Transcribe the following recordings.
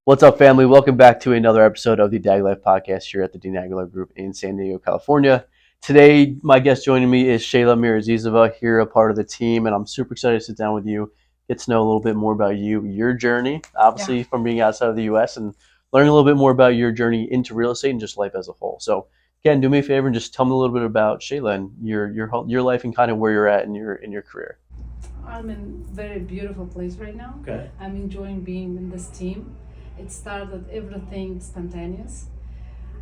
What's up, family? Welcome back to another episode of the Dag Life Podcast here at the Dean Aguilar Group in San Diego, California. Today, my guest joining me is Shahlo Mirazizova, here a part of the team, and I'm super excited to sit down with you, get to know a little bit more about you, your journey, obviously from being outside of the U.S., and learning a little bit more about your journey into real estate and just life as a whole. So, again, do me a favor and just tell me a little bit about Shahlo and your life and kind of where you're at in your career. I'm in a very beautiful place right now. Okay. I'm enjoying being in this team. It started everything spontaneous.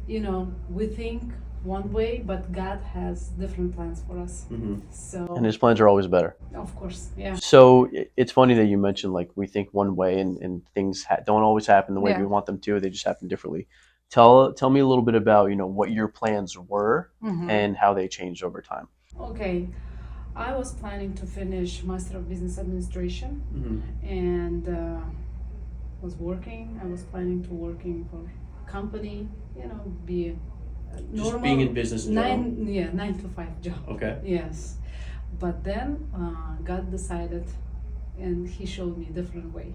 We think one way, but God has different plans for us. And So, his plans are always better. of course, yeah. So it's funny that you mentioned like we think one way and things don't always happen the way we Yeah. want them to. They just happen differently. Tell me a little bit about what your plans were and how they changed over time. Okay, I was planning to finish Master of Business Administration and was working. I was planning to working for company, be a Just normal being in business in general. 9 to 5 job. Okay. Yes, but then God decided, and He showed me a different way.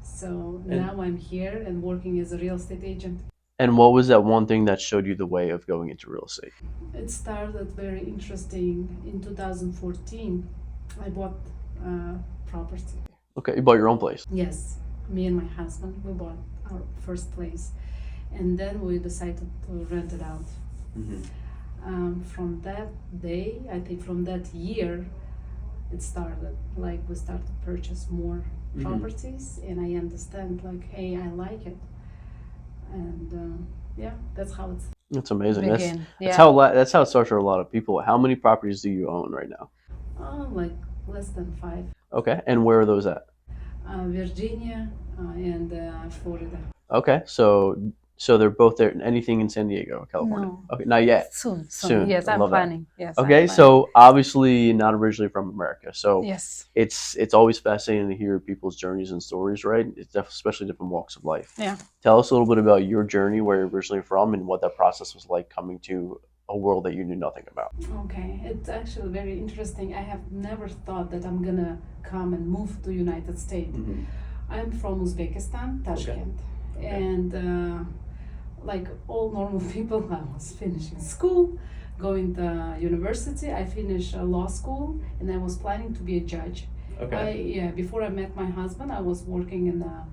So And- now I'm here and working as a real estate agent. And what was that one thing that showed you the way of going into real estate? It started very interesting in 2014. I bought property. Okay, you bought your own place. Yes, me and my husband, we bought our first place, and then we decided to rent it out. From that day, I think from that year, it started. Like we started to purchase more properties, and I understand like, hey, I like it, and yeah, that's how it's That's amazing. begin. That's how it starts for a lot of people. How many properties do you own right now? Like less than 5. Okay, and where are those at? Virginia and Florida. Okay, so they're both there. Anything in San Diego, California? No. Okay, not yet. Soon. Soon. Yes, I I'm love that. planning. Yes. I'm Okay, planning. so obviously not originally from America. So Yes. it's always fascinating to hear people's journeys and stories, right? Especially different walks of life. Yeah. Tell us a little bit about your journey, where you're originally from, and what that process was like coming to a world that you knew nothing about. Okay, it's actually very interesting. I have never thought that I'm gonna come and move to United States. I'm from Uzbekistan, Tashkent, Okay. and like all normal people, I was finishing school, going to university. I finished law school, and I was planning to be a judge. Before I met my husband, I was working in a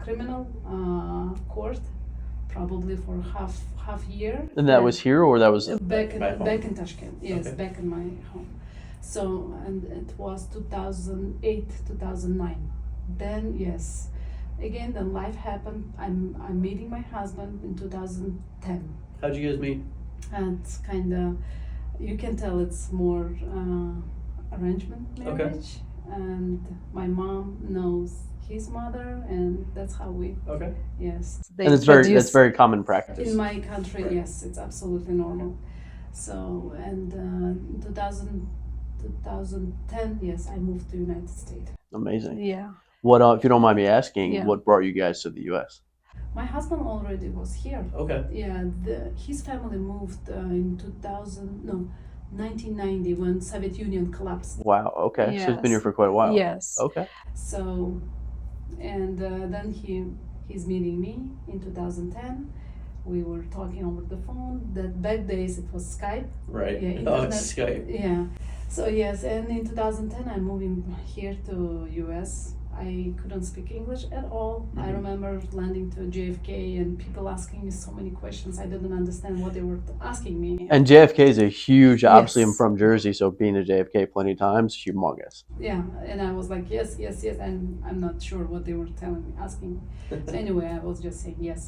criminal court, probably for half year. And that was here, or that was back back home? in Tashkent. Yes, Okay. back in my home. So, and it was 2008, 2009. Then yes, again, then life happened. I'm meeting my husband in 2010, How'd you guys meet? and it's kind of, you can tell it's more arrangement Okay. marriage, and my mom knows his mother, and that's how we. Okay. Yes. They And that's introduce- very common practice. In my country, yes, it's absolutely normal. So, and 2010, yes, I moved to United States. Amazing. Yeah. What if you don't mind me asking, Yeah. what brought you guys to the U.S.? My husband already was here. Okay. Yeah, his family moved in 1990 when Soviet Union collapsed. Wow. Okay. So he's been here Yes. for quite a while. Yes. Okay. So, and then he's meeting me in 2010. We were talking over the phone. That back days it was Skype. Right. Yeah, Oh, internet. it's Skype. Yeah. So yes, and in 2010 I'm moving here to US. I couldn't speak English at all. I remember landing to JFK and people asking me so many questions. I didn't understand what they were asking me. And JFK is a huge. Obviously, I'm Yes. from Jersey, so being to JFK plenty of times, humongous. Yeah, and I was like, yes, yes, yes, and I'm not sure what they were telling me, asking me. So anyway, I was just saying yes.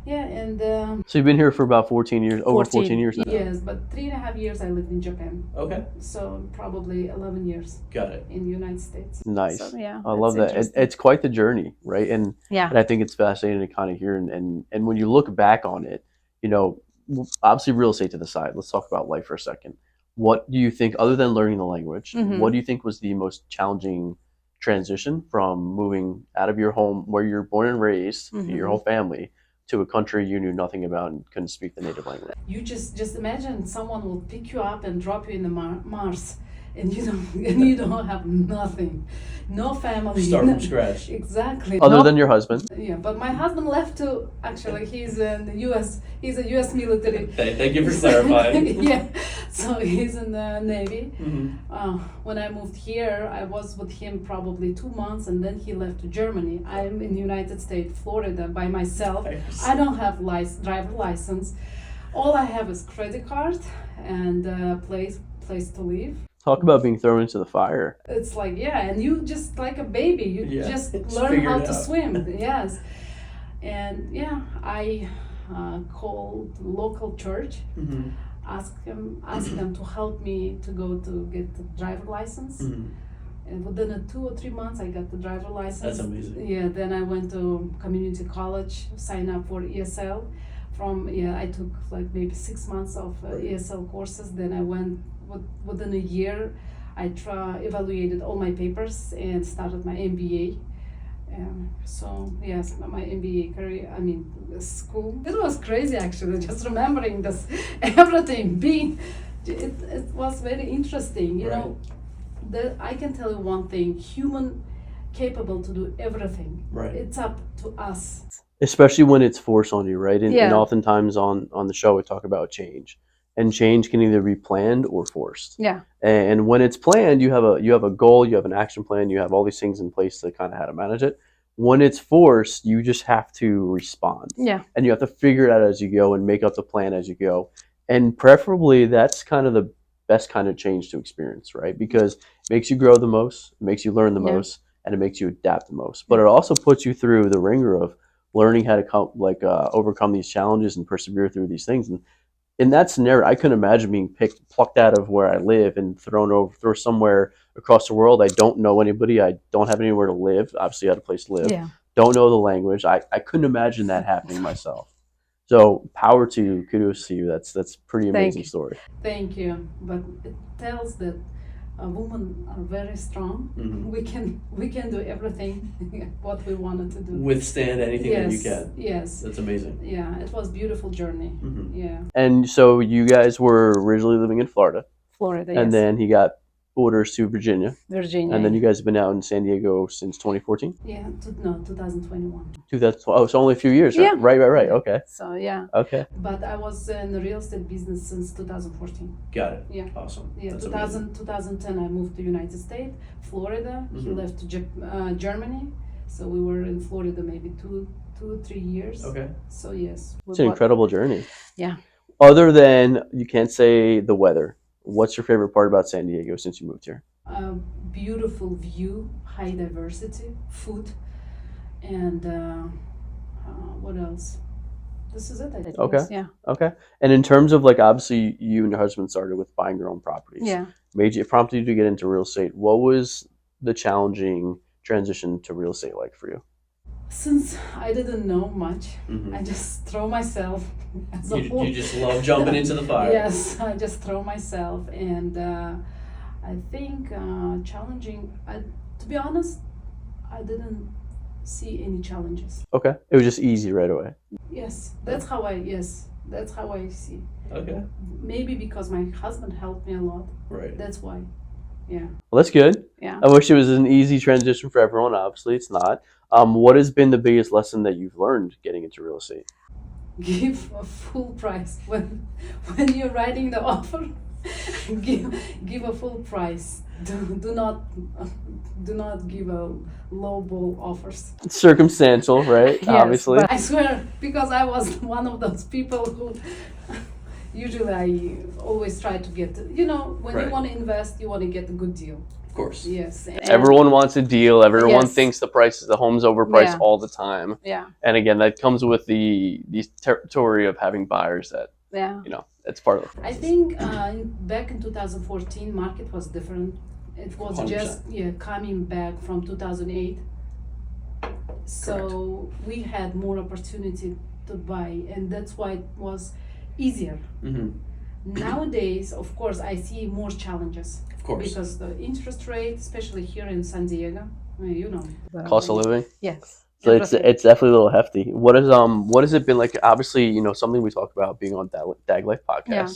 Yeah, and So you've been here for about 14 years, over 14 years now. yes, but 3.5 years I lived in Japan. Okay. So probably 11 years Got it. in the United States. Nice. So, yeah. I love that's that. interesting. It's quite the journey, right? And Yeah. I think it's fascinating to kind of hear. And when you look back on it, obviously real estate to the side. Let's talk about life for a second. What do you think, other than learning the language, what do you think was the most challenging transition from moving out of your home where you're born and raised, your whole family, to a country you knew nothing about and couldn't speak the native language? You just imagine someone will pick you up and drop you in the Mars, and you don't have nothing, no family. Start from scratch. Exactly. Other than your husband. Yeah, but my husband left to actually he's in the U.S. He's a U.S. military. Thank you for clarifying. Yeah, so he's in the Navy. Mm-hmm. When I moved here, I was with him probably 2 months, and then he left to Germany. I'm in the United States, Florida, by myself. I don't have driver license. All I have is credit card and place to live. Talk about being thrown into the fire. It's like, yeah, and you just like a baby, you just learn figure how it to out. swim. Yes, and yeah, I called local church, Mm-hmm. asked them to help me to go to get the driver license. Mm-hmm. And within 2 or 3 months, I got the driver license. That's amazing. Yeah, then I went to community college, signed up for ESL. I took like maybe 6 months of ESL courses. Then I went within a year. I evaluated all my papers and started my MBA. So yes, my MBA career. I mean, school. It was crazy actually. Just remembering this, everything being. It was very interesting. You know, I can tell you one thing: human capable to do everything. Right. It's up to us. Especially when it's forced on you, right? And Yeah. oftentimes on the show we talk about change, and change can either be planned or forced. Yeah. And when it's planned, you have a goal, you have an action plan, you have all these things in place to kind of how to manage it. When it's forced, you just have to respond. Yeah. And you have to figure it out as you go and make up the plan as you go. And preferably, that's kind of the best kind of change to experience, right? Because it makes you grow the most, it makes you learn the Yeah. most, and it makes you adapt the most. But it also puts you through the ringer of learning how to overcome these challenges and persevere through these things. And in that scenario, I couldn't imagine being plucked out of where I live and thrown somewhere across the world. I don't know anybody. I don't have anywhere to live. Obviously, I had a place to live. Yeah. Don't know the language. I couldn't imagine that happening myself. So power to you, kudos to you. That's pretty amazing you. story. Thank you. But it tells that women are very strong. Mm-hmm. We can do everything what we wanted to do. Withstand anything that you Yes, can. yes. That's amazing. Yeah, it was beautiful journey. Mhm. Yeah. And so you guys were originally living in Florida, Florida, and yes. then he got orders to Virginia, Virginia. and then you guys have been out in San Diego since 2014. Yeah, 2021. 2012. Oh, so only a few years. Yeah. Right. Okay. So yeah. Okay. But I was in the real estate business since 2014. Got it. Yeah. Awesome. Yeah, That's 2010 I moved to United States, Florida. He Mhm. left to Germany, so we were in Florida maybe two, 3 years. Okay. So yes. It's an incredible journey. Yeah. Other than, you can't say the weather, what's your favorite part about San Diego since you moved here? Beautiful view, high diversity, food, and what else? This is it. I guess. Okay. Yeah. Okay. And in terms of, like, obviously you and your husband started with buying your own properties. Yeah. It prompted you to get into real estate. What was the challenging transition to real estate like for you? Since I didn't know much, Mhm. I just throw myself as a whole. You just love jumping into the fire. Yes, I just throw myself, and I think challenging. To be honest, I didn't see any challenges. Okay. It was just easy right away. Yes, that's how I see. Okay. Maybe because my husband helped me a lot. Right. That's why. Yeah. Well, that's good. Yeah. I wish it was an easy transition for everyone. Obviously, it's not. What has been the biggest lesson that you've learned getting into real estate? Give a full price when you're writing the offer. give a full price. Do not give a low ball offers. It's circumstantial, right? Yes, Obviously. but- I swear, because I was one of those people who usually I always try to get. When Right. you want to invest, you want to get a good deal. Of course. Yes. Everyone wants a deal. Everyone Yes. thinks the home's overpriced Yeah. all the time. Yeah. And again, that comes with the territory of having buyers that, Yeah. it's part of the I process. think back in 2014, market was different. It was 100%. just coming back from 2008. So we had more opportunity to buy, and that's why it was easier. Mm-hmm. Nowadays, of course, I see more challenges Of course. because the interest rate, especially here in San Diego, But- Cost of living. Yes. So it's definitely a little hefty. What has it been like? Obviously, something we talk about being on Dag Life podcast. Yeah.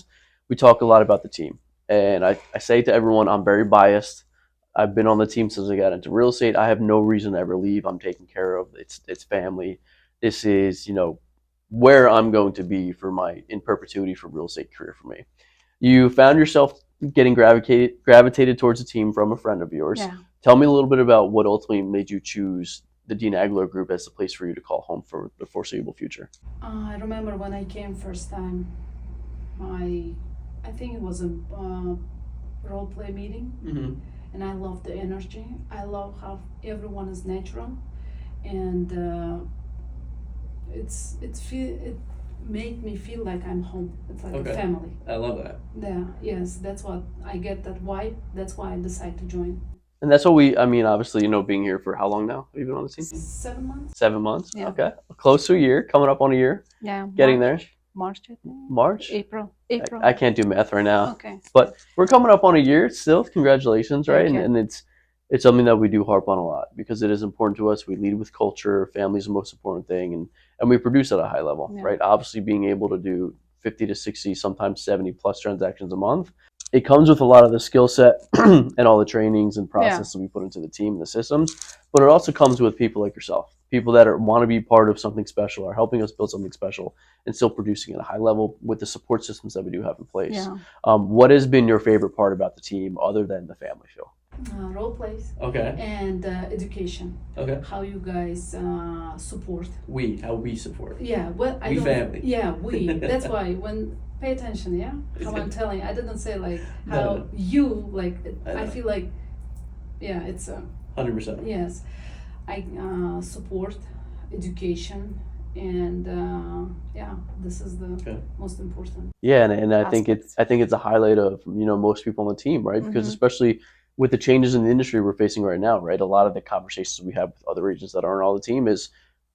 We talk a lot about the team. And I say to everyone, I'm very biased. I've been on the team since I got into real estate. I have no reason to ever leave. I'm taken care of. It's family. This is, where I'm going to be for my in perpetuity for real estate career for me. You found yourself getting gravitated towards a team from a friend of yours. Yeah. Tell me a little bit about what ultimately made you choose the Dean Aguilar Group as the place for you to call home for the foreseeable future. I remember when I came first time. I think it was a role play meeting, and I love the energy. I love how everyone is natural, and it made me feel like I'm home. It's like a family. I love that. Yeah, yes, that's what I get, that vibe. That's why I decided to join. And that's what obviously, being here for how long now? Have you been on the team? 7 months. 7 months? Yeah. Okay. Close to a year, coming up on a year. Yeah. Getting there. March, I think. March? April. I can't do math right now. Okay. But we're coming up on a year still. Congratulations, right? Thank you. And it's something that we do harp on a lot because it is important to us. We lead with culture. Family is the most important thing, and we produce at a high level, Yeah. right? Obviously, being able to do 50 to 60, sometimes 70 plus transactions a month, it comes with a lot of the skill set and all the trainings and processes we put into the team and the systems. But it also comes with people like yourself, people that want to be part of something special, are helping us build something special, and still producing at a high level with the support systems that we do have in place. Yeah. What has been your favorite part about the team other than the family feel? Role plays. Okay. And education. Okay. How you guys support. How we support. Yeah. Well, we family. Yeah, we. That's why when pay attention. Yeah. How I'm telling. I didn't say like how No. you like. I feel like. Yeah, it's 100%. Yes, I support education, and this is the most important. Yeah, and I think it's a highlight of most people on the team, right? Because especially with the changes in the industry we're facing right now, right? A lot of the conversations we have with other agents that aren't on the team is,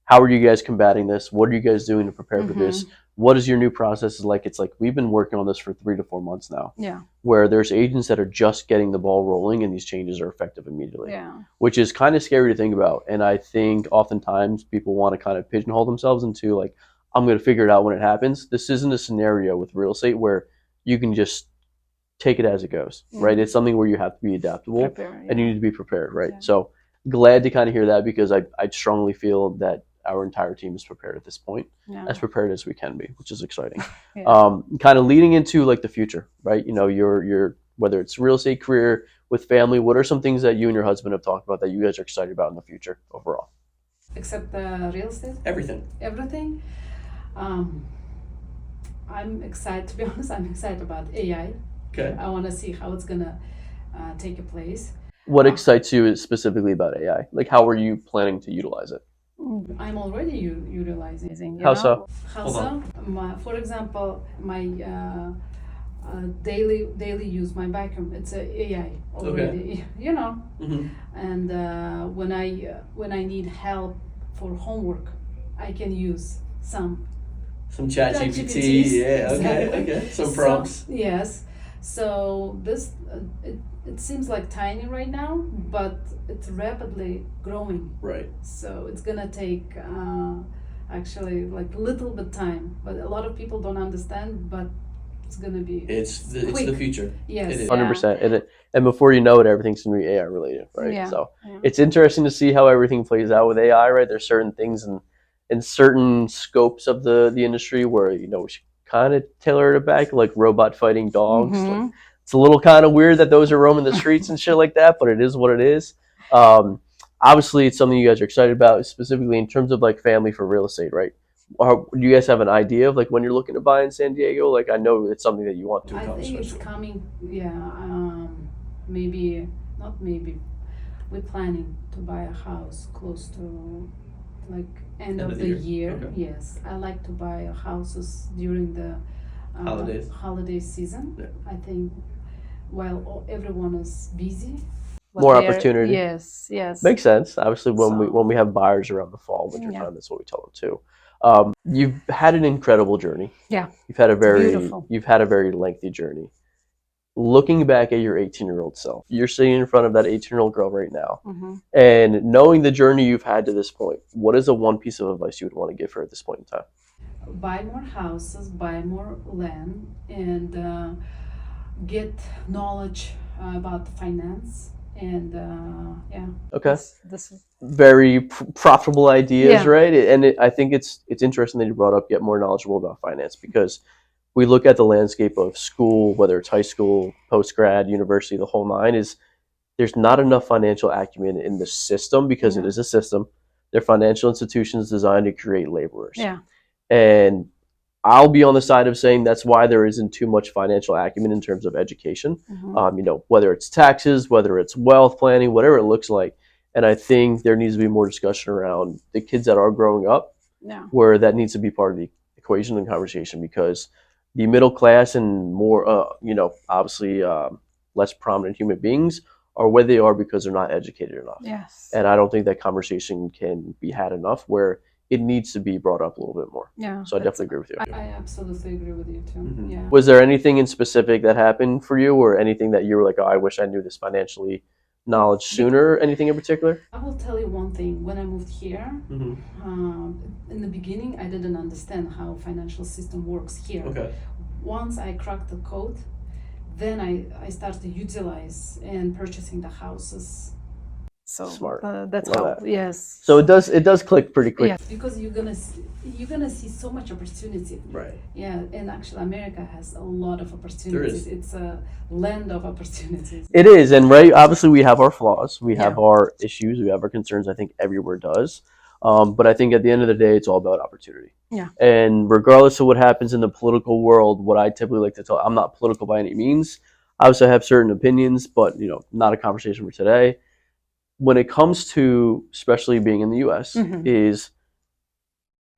how are you guys combating this? What are you guys doing to prepare for this? What is your new process like? It's like we've been working on this for 3 to 4 months now. Yeah. Where there's agents that are just getting the ball rolling and these changes are effective immediately. Yeah. Which is kind of scary to think about. And I think oftentimes people want to kind of pigeonhole themselves into like, I'm going to figure it out when it happens. This isn't a scenario with real estate where you can just take it as it goes, right? It's something where you have to be adaptable and you need to be prepared, right? Yeah. So glad to kind of hear that because I strongly feel that our entire team is prepared at this point, as prepared as we can be, which is exciting. Kind of leading into like the future, right? Your whether it's real estate career with family, what are some things that you and your husband have talked about that you guys are excited about in the future overall? Except real estate? Everything. Everything? I'm excited, to be honest, I'm excited about AI. Okay. I want to see how it's going to take a place. What excites you specifically about AI? Like, how are you planning to utilize it? I'm already utilizing. How so? How so? For example, my daily use, my vacuum, it's a AI already. Okay. And when I need help for homework, I can use some ChatGPT. Yeah. Exactly. Okay. Some prompts. Yes. So this it seems like tiny right now, but it's rapidly growing. Right. So it's gonna take actually like a little bit time, but a lot of people don't understand. But it's gonna be. It's the future. Yes. It is. 100%. And before you know it, everything's gonna be AI related, right? Yeah. So it's interesting to see how everything plays out with AI, right? There's certain things in certain scopes of the industry where we should kind of tailor it back, like robot fighting dogs. Like, it's a little kind of weird that those are roaming the streets and shit like that, but it is what it is. Obviously, it's something you guys are excited about, specifically in terms of like family for real estate, right? Do you guys have an idea of like when you're looking to buy in San Diego? Like, I know it's something that you want to accomplish. I think it's coming. Yeah. Maybe not. Maybe we're planning to buy a house close to like end of the year. Okay. Yes, I like to buy houses during the holiday season. Yeah. I think while everyone is busy, more opportunity. Yes. Makes sense. Obviously, when we have buyers around the fall, winter time, that's what we tell them too. You've had an incredible journey. Yeah. You've had a very lengthy journey. Looking back at your 18-year-old self, you're sitting in front of that 18-year-old girl right now, and knowing the journey you've had to this point, what is the one piece of advice you would want to give her at this point in time? Buy more houses, buy more land, and get knowledge about finance and yeah. Okay. This is Very profitable ideas, yeah. right? I think it's interesting that you brought up get more knowledgeable about finance because we look at the landscape of school, whether it's high school, post grad, university, the whole nine is there's not enough financial acumen in the system because it Yeah. is a system. They're financial institutions designed to create laborers. Yeah. And I'll be on the side of saying that's why there isn't too much financial acumen in terms of education. Whether it's taxes, whether it's wealth planning, whatever it looks like. And I think there needs to be more discussion around the kids that are growing up, Yeah. where that needs to be part of the equation and conversation because the middle class and more, obviously less prominent human beings are where they are because they're not educated enough. Yes. And I don't think that conversation can be had enough where it needs to be brought up a little bit more. Yeah. So I definitely agree with you. I absolutely agree with you too. Yeah. Was there anything in specific that happened for you or anything that you were like, oh, I wish I knew this financially knowledge sooner? Anything in particular? I will tell you one thing. When I moved here, in the beginning, I didn't understand how financial system works here. Okay. Once I cracked the code, then I started to utilize and purchasing the houses. So Smart. That's Love how. that. Yes. So it does click pretty quick. Yeah, because you're gonna see so much opportunity. Right. Yeah, and actually America has a lot of opportunities. There is. It's a land of opportunities. It is, and right, obviously we have our flaws, we have Yeah. our issues, we have our concerns. I think everywhere does, but I think at the end of the day, it's all about opportunity. Yeah. And regardless of what happens in the political world, what I typically like to tell, I'm not political by any means. Obviously, I have certain opinions, but not a conversation for today. When it comes to, especially being in the U.S., is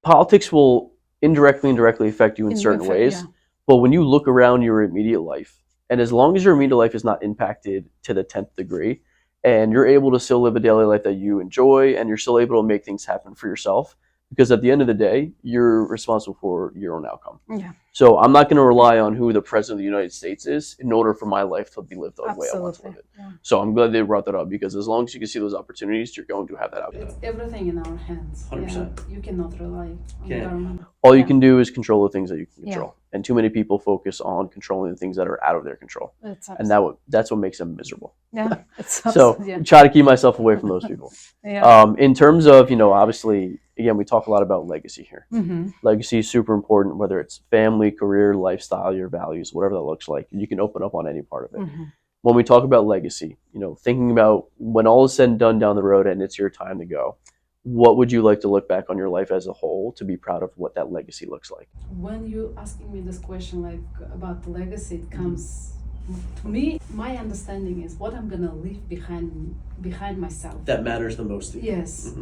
politics will indirectly affect you in certain ways. Yeah. But when you look around your immediate life, and as long as your immediate life is not impacted to the 10th degree, and you're able to still live a daily life that you enjoy, and you're still able to make things happen for yourself, because at the end of the day, you're responsible for your own outcome. Yeah. So I'm not going to rely on who the president of the United States is in order for my life to be lived the way I want to live it. Yeah. So I'm glad they brought that up because as long as you can see those opportunities, you're going to have that outcome. It's everything in our hands. 100%. Yeah. You cannot rely on government. All you can do is control the things that you can control. And too many people focus on controlling the things that are out of their control. And that's what makes them miserable. Yeah. So try to keep myself away from those people. Yeah. In terms of, obviously, again, we talk a lot about legacy here. Legacy is super important, whether it's family, career, lifestyle, your values, whatever that looks like. You can open up on any part of it. When we talk about legacy, thinking about when all is said and done down the road and it's your time to go, what would you like to look back on your life as a whole to be proud of what that legacy looks like? When you asking me this question, like about the legacy, it comes to me. My understanding is what I'm gonna leave behind myself. That matters the most to you. Yes.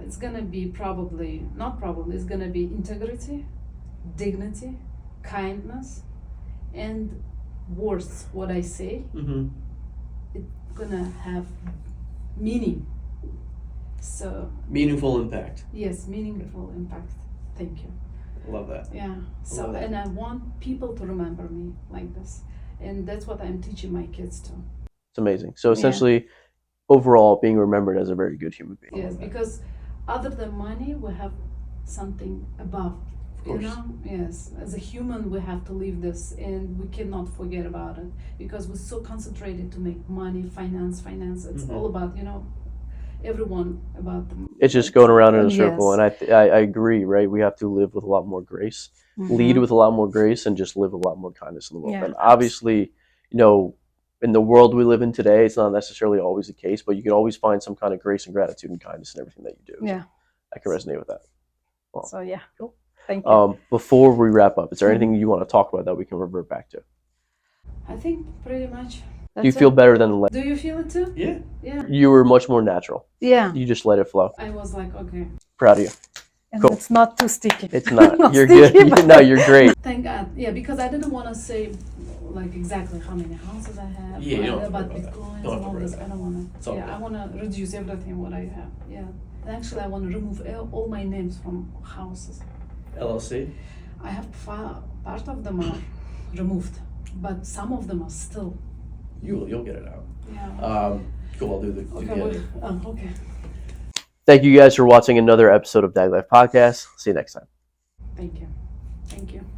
It's gonna be it's gonna be integrity, dignity, kindness, and worth what I say. It's gonna have meaning. So meaningful impact. Yes, meaningful impact. Thank you. Love that. Yeah. So and I want people to remember me like this, and that's what I'm teaching my kids too. It's amazing. So essentially, overall, being remembered as a very good human being. Yes, because other than money, we have something above. Of course. Yes. As a human, we have to live this, and we cannot forget about it because we're so concentrated to make money, finance. It's all about everyone about them. It's just going around in a circle, and I agree. Right, we have to live with a lot more grace, lead with a lot more grace, and just live with a lot more kindness in the world. And obviously, in the world we live in today, it's not necessarily always the case, but you can always find some kind of grace and gratitude and kindness in everything that you do. Yeah, I can resonate with that. Well, so yeah, cool. Thank you. Before we wrap up, is there anything you want to talk about that we can revert back to? I think pretty much. Do you feel better than the last? Do you feel it too? Yeah. Yeah. You were much more natural. Yeah. You just let it flow. I was like, okay. Proud of you. And cool. It's not too sticky. It's not. Not You're sticky, good. No, you're great. Thank God. Yeah, because I didn't want to say like exactly how many houses I have. Yeah, about Bitcoins and all this. I don't want to. Yeah, I want to reduce everything what I have. Yeah. And actually, I want to remove all my names from houses. LLC. I have part of them are removed, but some of them are still. You'll get it out. Yeah. Cool. I'll do the. Okay. Okay. Thank you guys for watching another episode of Dag Life Podcast. See you next time. Thank you. Thank you.